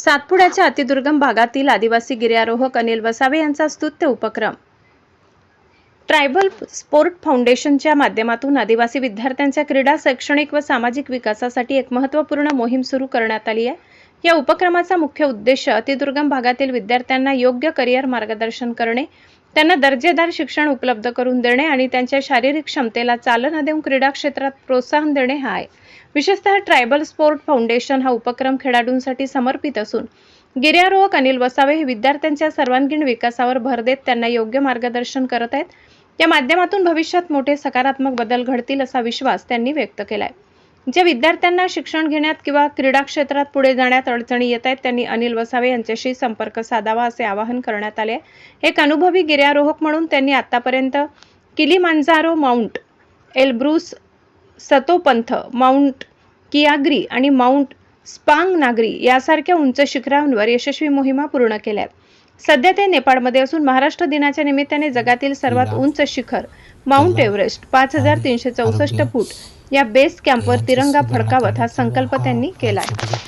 सातपुड्याच्या अतिदुर्गम भागातील आदिवासी गिर्यारोहक अनिल वसावे यांचा स्तुत्य उपक्रम ट्रायबल स्पोर्ट फाउंडेशनच्या माध्यमातून आदिवासी विद्यार्थ्यांच्या क्रीडा, शैक्षणिक व सामाजिक विकासासाठी एक महत्त्वपूर्ण मोहीम सुरू करण्यात आली आहे। या उपक्रमाचा मुख्य उद्देश अतिदुर्गम भागातील विद्यार्थ्यांना योग्य करिअर मार्गदर्शन करणे, त्यांना दर्जेदार शिक्षण उपलब्ध करून देणे आणि त्यांच्या शारीरिक क्षमतेला चालना देऊन क्रीडा क्षेत्रात प्रोत्साहन देणे हा आहे। विशेषतः ट्रायबल स्पोर्ट फाउंडेशन हा उपक्रम खेळाडूंसाठी समर्पित असून गिर्यारोहक अनिल वसावे हे विद्यार्थ्यांच्या सर्वांगीण विकासावर भर देत त्यांना योग्य मार्गदर्शन करत आहेत। या माध्यमातून भविष्यात मोठे सकारात्मक बदल घडतील असा विश्वास त्यांनी व्यक्त केलाय। ज्या विद्यार्थ्यांना शिक्षण घेण्यात किंवा क्रीडा क्षेत्रात पुढे जाण्यात अडचणी येत आहेत त्यांनी अनिल वसावे यांच्याशी संपर्क साधावा असे आवाहन करण्यात आले। एक अनुभवी गिर्यारोहक म्हणून त्यांनी आतापर्यंत Kilimanjaro, mount Elbrus, Satopanth, mount कियाग्री आणि माउंट स्पांग नागरी यासारख्या उंच शिखरांवर यशस्वी मोहिमा पूर्ण केल्या। सध्या ते नेपाळमध्ये असून महाराष्ट्र दिनाच्या निमित्ताने जगातील सर्वात उंच शिखर माउंट एव्हरेस्ट 5364 फूट या बेस कॅम्पवर तिरंगा फडकावत हा संकल्प त्यांनी केला आहे।